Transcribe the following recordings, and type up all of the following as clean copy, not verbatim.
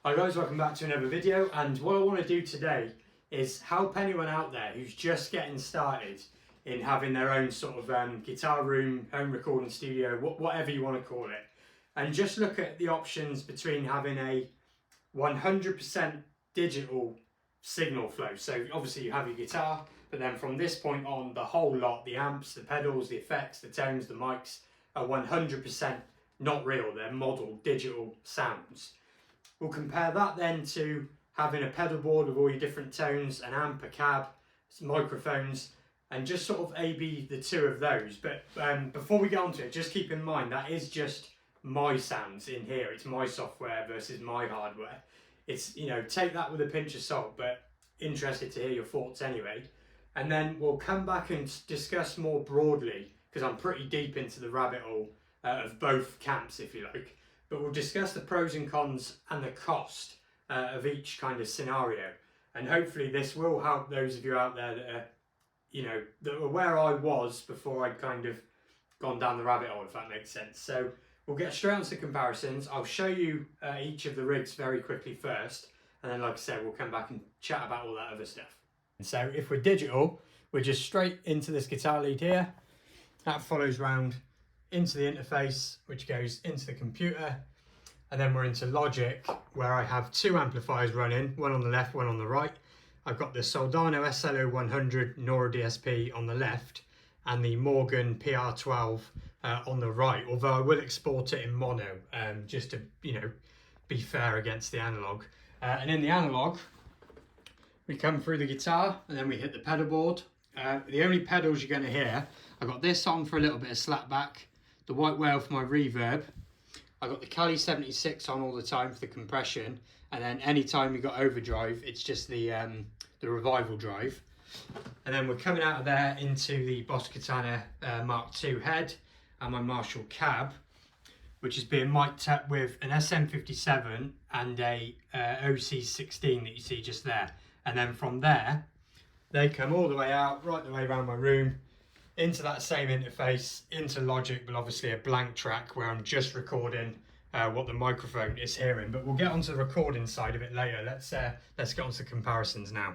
Hi guys, welcome back to another video, and what I want to do today is help anyone out there who's just getting started in having their own sort of guitar room, home recording studio, whatever you want to call it, and just look at the options between having a 100% digital signal flow. So obviously you have your guitar, but then from this point on, the whole lot, the amps, the pedals, the effects, the tones, the mics, are 100% not real, they're model digital sounds. We'll compare that then to having a pedal board with all your different tones, an amp, a cab, some microphones, and just sort of A/B the two of those. But before we get onto it, just keep in mind that is just my sounds in here. It's my software versus my hardware. It's, you know, take that with a pinch of salt, but interested to hear your thoughts anyway. And then we'll come back and discuss more broadly, because I'm pretty deep into the rabbit hole of both camps, if you like. But we'll discuss the pros and cons and the cost of each kind of scenario. And hopefully this will help those of you out there that are, you know, that were where I was before I'd kind of gone down the rabbit hole, if that makes sense. So we'll get straight onto the comparisons. I'll show you each of the rigs very quickly first. And then, like I said, we'll come back and chat about all that other stuff. And so if we're digital, we're just straight into this guitar lead here. That follows round into the interface, which goes into the computer, and then we're into Logic, where I have two amplifiers running, one on the left, one on the right. I've got the Soldano SLO100 Nora DSP on the left and the Morgan PR12 on the right, although I will export it in mono just to, you know, be fair against the analog. And in the analog, we come through the guitar and then we hit the pedal board. The only pedals you're going to hear, I've got this on for a little bit of slapback, the White Whale for my reverb. I've got the Cali 76 on all the time for the compression, and then anytime you got overdrive, it's just the revival drive. And then we're coming out of there into the Boss Katana Mark II head and my Marshall cab, which is being mic'd up with an SM57 and a OC16 that you see just there. And then from there, they come all the way out, right the way around my room, into that same interface, into Logic, but obviously a blank track where I'm just recording what the microphone is hearing. But we'll get onto the recording side of it later. Let's get onto the comparisons now.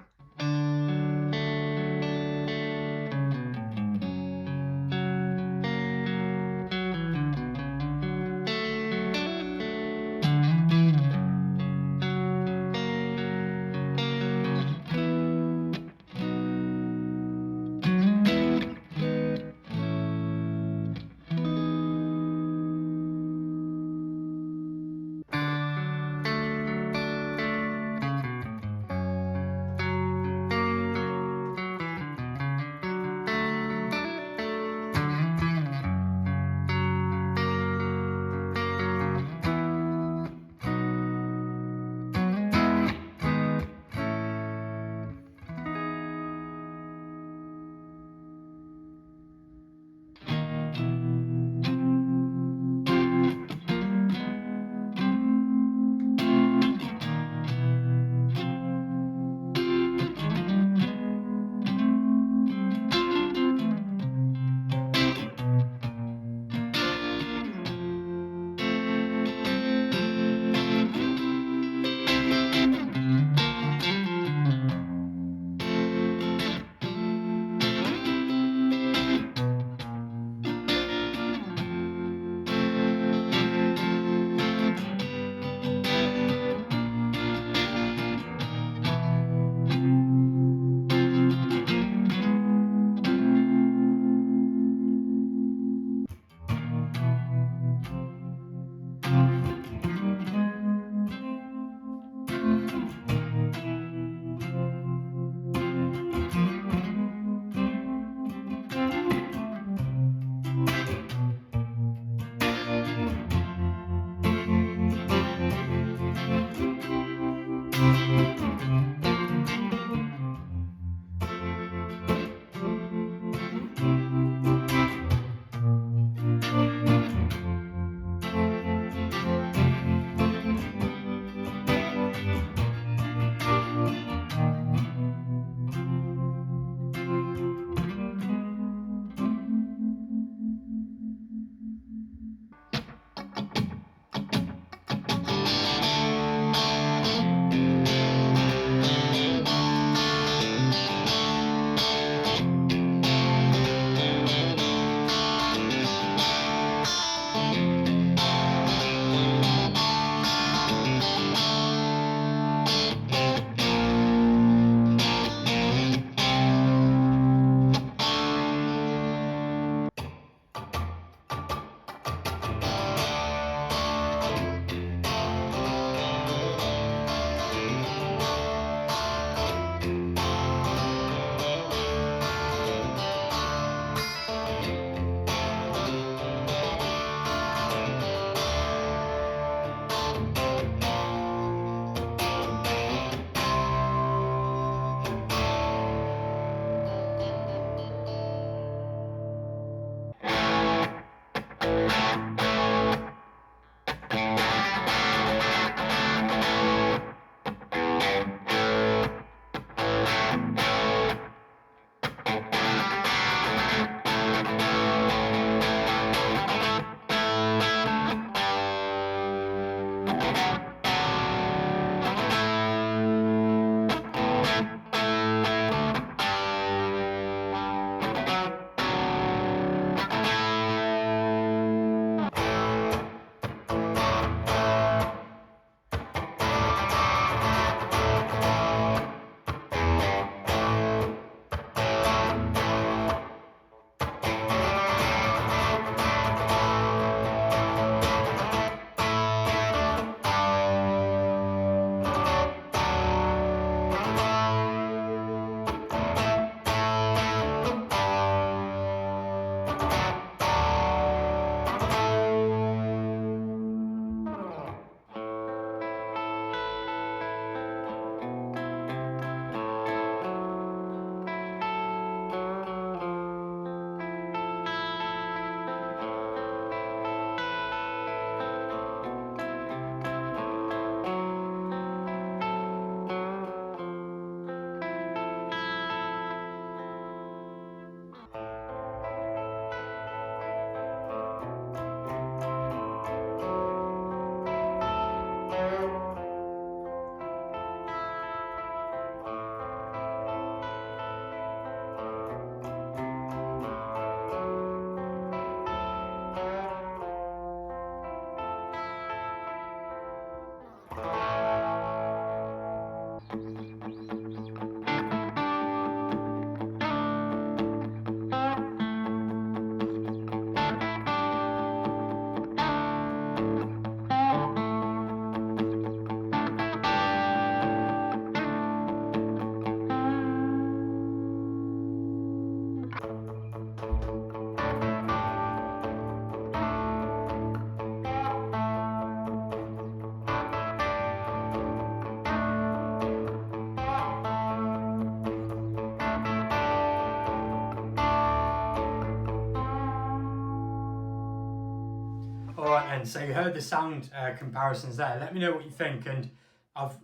then, so you heard the sound comparisons there. Let me know what you think. And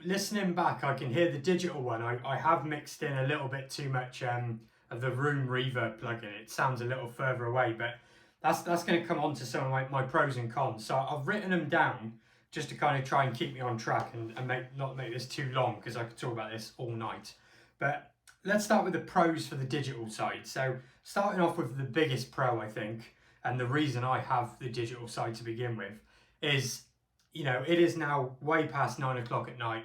listening back, I can hear the digital one. I have mixed in a little bit too much of the room reverb plugin. It sounds a little further away, but that's going to come on to some of my pros and cons. So I've written them down just to kind of try and keep me on track and not make this too long, because I could talk about this all night. But let's start with the pros for the digital side. So starting off with the biggest pro, I think, and the reason I have the digital side to begin with, is, you know, it is now way past 9 o'clock at night.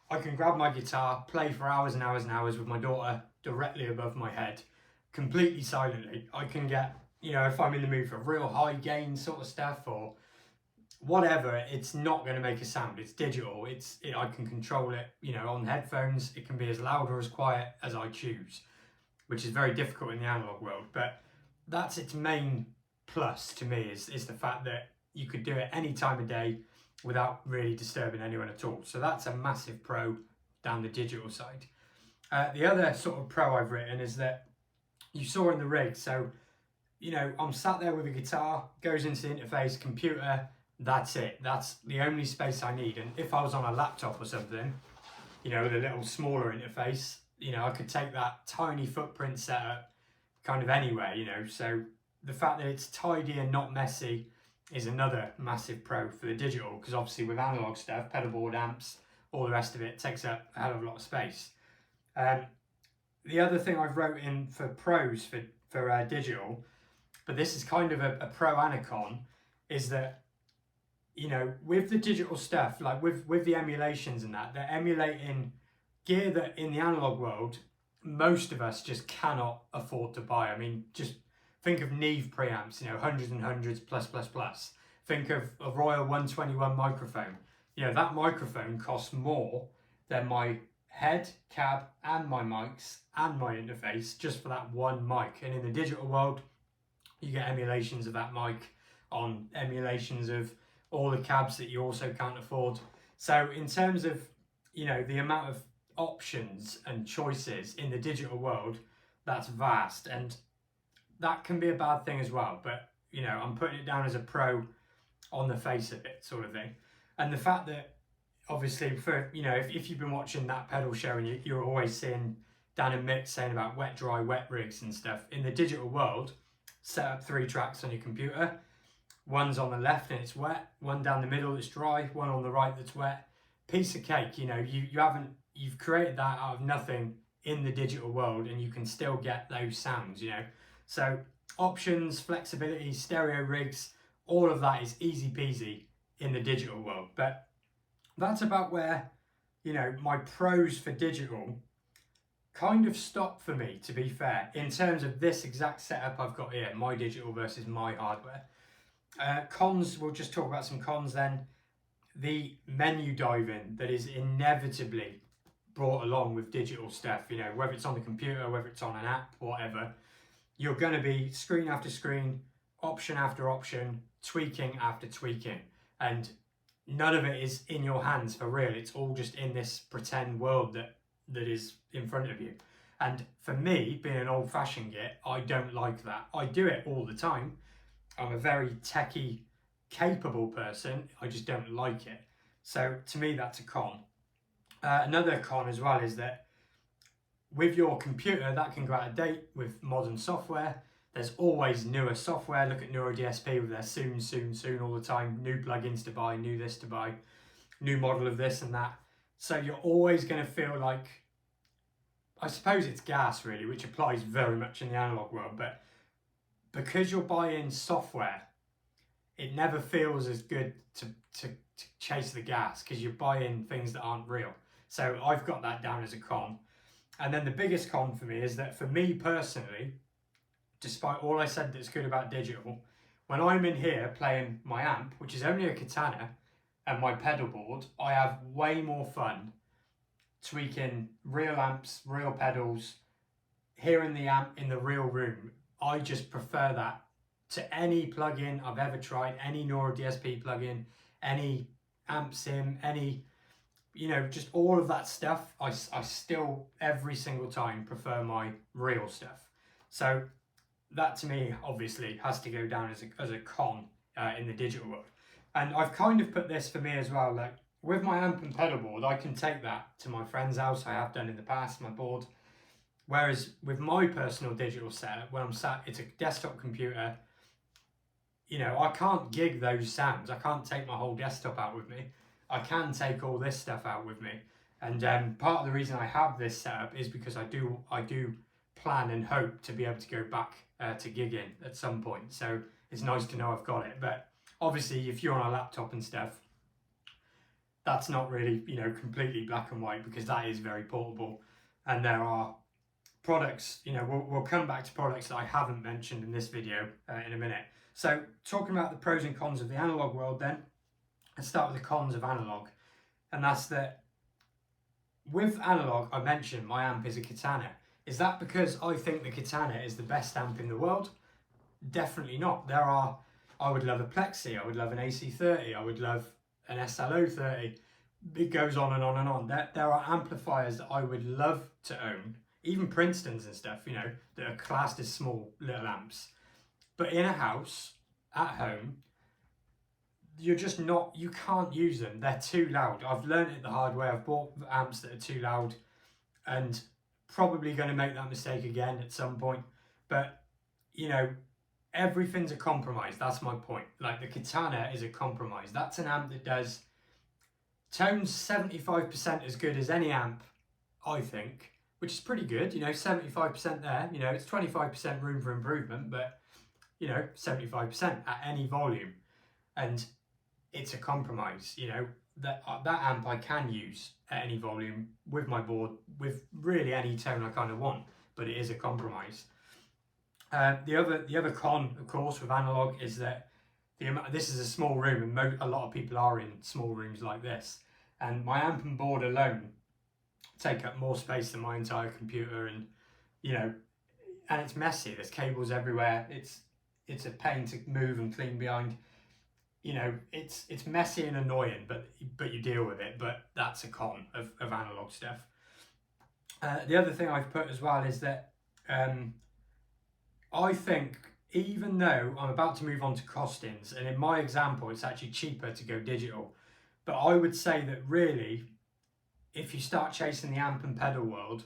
I can grab my guitar, play for hours and hours and hours with my daughter directly above my head, completely silently. I can get, you know, if I'm in the mood for real high gain sort of stuff or whatever, it's not going to make a sound. It's digital. I can control it, you know, on headphones. It can be as loud or as quiet as I choose, which is very difficult in the analog world. But that's its main plus to me, is the fact that you could do it any time of day without really disturbing anyone at all. So that's a massive pro down the digital side. The other sort of pro I've written is that you saw in the rig. So, you know, I'm sat there with a guitar, goes into the interface, computer, that's it. That's the only space I need. And if I was on a laptop or something, you know, with a little smaller interface, you know, I could take that tiny footprint setup kind of anywhere, you know. So the fact that it's tidy and not messy is another massive pro for the digital, because obviously with analog stuff, pedal board, amps, all the rest of it takes up a hell of a lot of space. The other thing I've wrote in for pros for digital, but this is kind of a pro and a con, is that, you know, with the digital stuff, like with the emulations and that, they're emulating gear that in the analog world, most of us just cannot afford to buy. I mean, just think of Neve preamps, you know, hundreds and hundreds plus. Think of a Royal 121 microphone. You know, that microphone costs more than my head, cab, and my mics, and my interface, just for that one mic. And in the digital world, you get emulations of that mic on emulations of all the cabs that you also can't afford. So in terms of, you know, the amount of options and choices in the digital world, that's vast, and that can be a bad thing as well. But, you know, I'm putting it down as a pro on the face of it, sort of thing. And the fact that, obviously, for, you know, if you've been watching that pedal show, and you're always seeing Dan and Mick saying about wet, dry, wet rigs and stuff. In the digital world, set up 3 tracks on your computer. One's on the left and it's wet, one down the middle that's dry, one on the right that's wet. Piece of cake, you know, you've created that out of nothing in the digital world, and you can still get those sounds, you know. So options, flexibility, stereo rigs, all of that is easy peasy in the digital world. But that's about where, you know, my pros for digital kind of stop for me, to be fair, in terms of this exact setup I've got here, my digital versus my hardware. Cons, we'll just talk about some cons then. The menu diving that is inevitably brought along with digital stuff, you know, whether it's on the computer, whether it's on an app, whatever, you're going to be screen after screen, option after option, tweaking after tweaking, and none of it is in your hands for real. It's all just in this pretend world that is in front of you. And for me, being an old-fashioned git, I don't like that. I do it all the time. I'm a very techie, capable person. I just don't like it. So to me, that's a con. Another con as well is that with your computer, that can go out of date with modern software. There's always newer software. Look at NeuroDSP with their soon all the time. New plugins to buy, new this to buy, new model of this and that. So you're always going to feel like, I suppose it's gas really, which applies very much in the analog world, but because you're buying software, it never feels as good to chase the gas, because you're buying things that aren't real. So I've got that down as a con. And then the biggest con for me is that, for me personally, despite all I said that's good about digital, when I'm in here playing my amp, which is only a Katana, and my pedal board, I have way more fun tweaking real amps, real pedals, hearing the amp in the real room. I just prefer that to any plugin I've ever tried, any NeuroDSP plugin, any amp sim, any, you know, just all of that stuff. I still, every single time, prefer my real stuff. So that to me, obviously, has to go down as a con in the digital world. And I've kind of put this for me as well, like with my amp and pedal board, I can take that to my friend's house. I have done in the past, my board. Whereas with my personal digital setup, when I'm sat, it's a desktop computer. You know, I can't gig those sounds. I can't take my whole desktop out with me. I can take all this stuff out with me. And part of the reason I have this setup is because I do plan and hope to be able to go back to gigging at some point. So it's nice to know I've got it. But obviously, if you're on a laptop and stuff, that's not really, you know, completely black and white, because that is very portable. And there are products, you know, we'll come back to products that I haven't mentioned in this video in a minute. So talking about the pros and cons of the analog world then, let's start with the cons of analog. And that's that with analog, I mentioned my amp is a Katana. Is that because I think the Katana is the best amp in the world? Definitely not. I would love a Plexi, I would love an AC30, I would love an SLO30. It goes on and on and on. There are amplifiers that I would love to own, even Princeton's and stuff, you know, that are classed as small little amps. But in a house, at home, you're just not, you can't use them. They're too loud. I've learned it the hard way. I've bought amps that are too loud, and probably going to make that mistake again at some point. But, you know, everything's a compromise. That's my point. Like the Katana is a compromise. That's an amp that does tones 75% as good as any amp, I think, which is pretty good. You know, 75% there. You know, it's 25% room for improvement, but, you know, 75% at any volume. And it's a compromise, you know, that amp I can use at any volume with my board, with really any tone I kind of want, but it is a compromise. The other con, of course, with analog is that this is a small room, and a lot of people are in small rooms like this, and my amp and board alone take up more space than my entire computer, and you know, and it's messy. There's cables everywhere. It's a pain to move and clean behind. You know, it's messy and annoying, but you deal with it. But that's a con of analog stuff. The other thing I've put as well is that I think, even though I'm about to move on to costings, and in my example it's actually cheaper to go digital, but I would say that really, if you start chasing the amp and pedal world,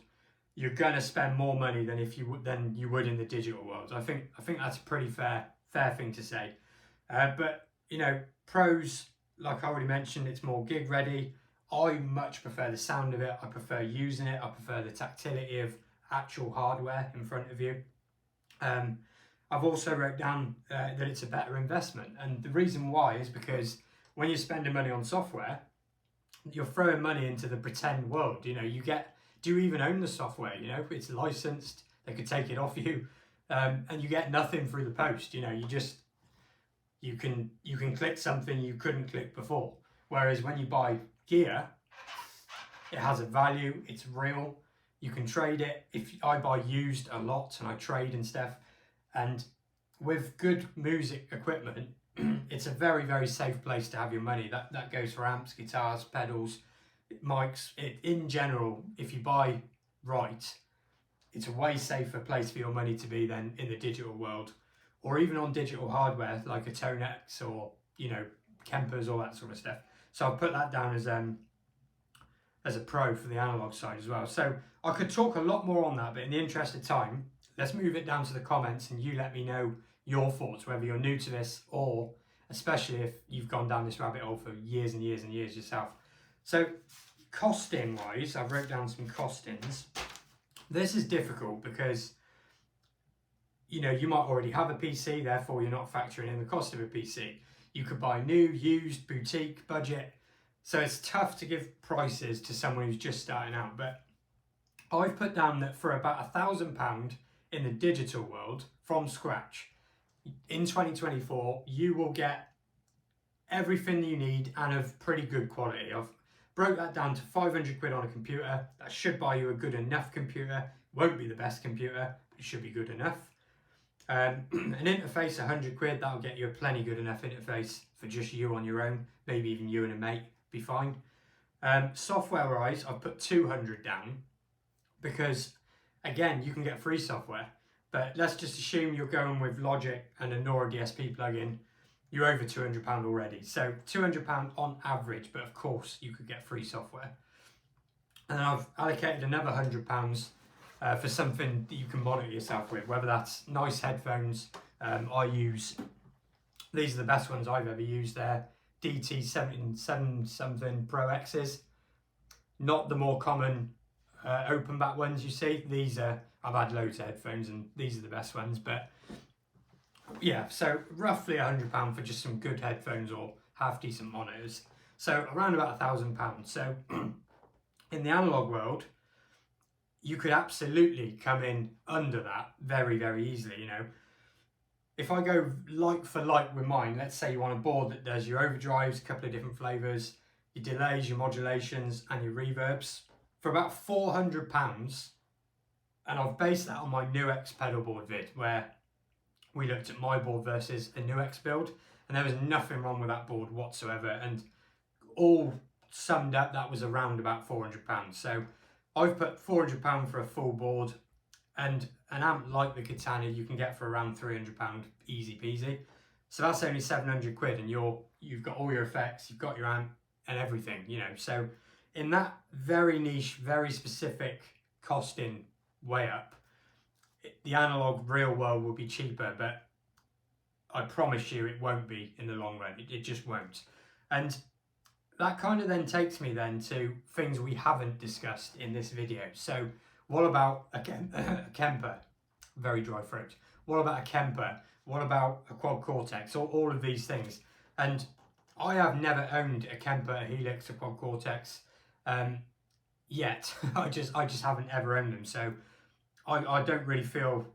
you're gonna spend more money than you would in the digital world. I think that's a pretty fair thing to say. But you know, pros, like I already mentioned, it's more gig ready. I much prefer the sound of it. I prefer using it. I prefer the tactility of actual hardware in front of you. I've also wrote down that it's a better investment, and the reason why is because when you're spending money on software, you're throwing money into the pretend world. You know, do you even own the software? You know, it's licensed. They could take it off you, and you get nothing through the post. You know, you can click something you couldn't click before. Whereas when you buy gear, it has a value. It's real. You can trade it. If I buy used a lot and I trade and stuff, and with good music equipment, it's a very, very safe place to have your money. That goes for amps, guitars, pedals, mics. In general, if you buy right, it's a way safer place for your money to be than in the digital world, or even on digital hardware like a Tone X or, you know, Kempers, all that sort of stuff. So I'll put that down as a pro for the analog side as well. So I could talk a lot more on that, but in the interest of time, let's move it down to the comments and you let me know your thoughts, whether you're new to this or especially if you've gone down this rabbit hole for years and years and years yourself. So costing wise, I've wrote down some costings. This is difficult because, you know, you might already have a PC, therefore you're not factoring in the cost of a PC. You could buy new, used, boutique, budget. So it's tough to give prices to someone who's just starting out. But I've put down that for about £1,000 in the digital world from scratch, in 2024, you will get everything you need and of pretty good quality. I've broke that down to 500 quid on a computer. That should buy you a good enough computer. Won't be the best computer, but it should be good enough. An interface, 100 quid, that'll get you a plenty good enough interface for just you on your own, maybe even you and a mate, be fine. Software wise, I've put 200 down because, again, you can get free software, but let's just assume you're going with Logic and a Nora DSP plugin. you're over £200 already. So £200 on average, but of course you could get free software. And then I've allocated another £100 for something that you can monitor yourself with, whether that's nice headphones. I use, these are the best ones I've ever used there, DT77 something Pro X's. Not the more common open back ones you see. These are, I've had loads of headphones and these are the best ones, but yeah, so roughly £100 for just some good headphones or half decent monitors. So around about £1,000. So in the analog world, you could absolutely come in under that very, very easily. You know, if I go like for like with mine, let's say you want a board that does your overdrives, a couple of different flavors, your delays, your modulations, and your reverbs for about £400. And I've based that on my Nuix pedal board vid, where we looked at my board versus a Nuix build, and there was nothing wrong with that board whatsoever. And all summed up, that was around about £400. So I've put £400 for a full board, and an amp like the Katana you can get for around £300, easy peasy. So that's only 700 quid, and you've got all your effects, you've got your amp and everything, you know. So in that very niche, very specific costing way up, the analog real world will be cheaper, but I promise you it won't be in the long run. It just won't. And that kind of then takes me then to things we haven't discussed in this video. So what about a Kemper? Very dry throat. What about a Kemper? What about a Quad Cortex? All of these things. And I have never owned a Kemper, a Helix, a Quad Cortex yet. I just haven't ever owned them. So I don't really feel,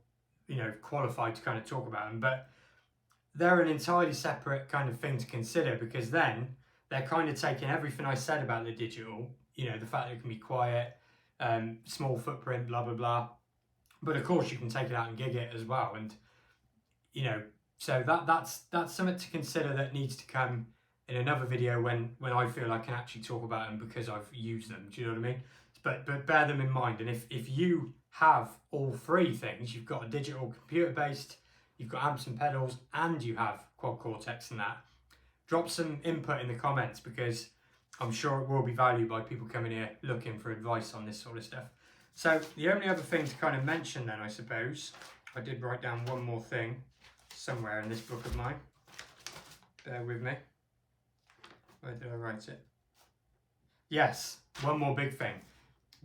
you know, qualified to kind of talk about them. But they're an entirely separate kind of thing to consider, because then they're kind of taking everything I said about the digital, you know, the fact that it can be quiet, small footprint, blah, blah, blah. But of course you can take it out and gig it as well. And, you know, so that's something to consider that needs to come in another video when I feel I can actually talk about them because I've used them. Do you know what I mean? But bear them in mind. And if you have all three things, you've got a digital computer based, you've got amps and pedals, and you have Quad Cortex and that, drop some input in the comments, because I'm sure it will be valued by people coming here looking for advice on this sort of stuff. So the only other thing to kind of mention then, I suppose, I did write down one more thing somewhere in this book of mine. Bear with me. Where did I write it? Yes, one more big thing.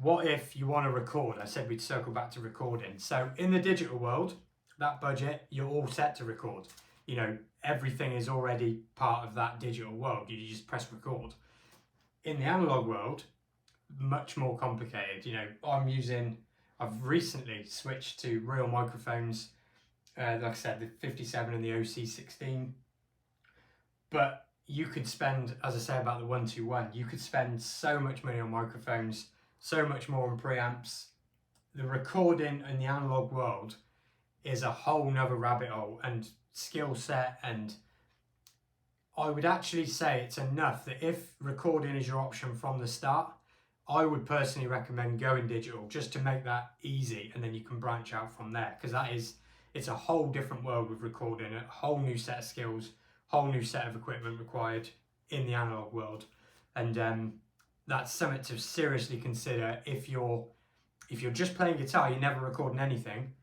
What if you want to record? I said we'd circle back to recording. So in the digital world, that budget, you're all set to record. You know, everything is already part of that digital world. You just press record. In the analog world, much more complicated. You know, I've recently switched to real microphones, like I said, the 57 and the OC16. But you could spend, as I say about the 121, you could spend so much money on microphones, so much more on preamps. The recording in the analog world is a whole nother rabbit hole and skill set, and I would actually say it's enough that if recording is your option from the start, I would personally recommend going digital just to make that easy, and then you can branch out from there, because it's a whole different world with recording, a whole new set of skills, whole new set of equipment required in the analog world. And that's something to seriously consider. If you're just playing guitar, you're never recording anything,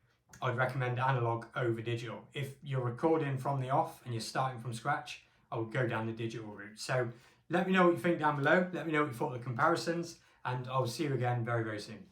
I'd recommend analog over digital. If you're recording from the off and you're starting from scratch, I would go down the digital route. So let me know what you think down below. Let me know what you thought of the comparisons, and I'll see you again very, very soon.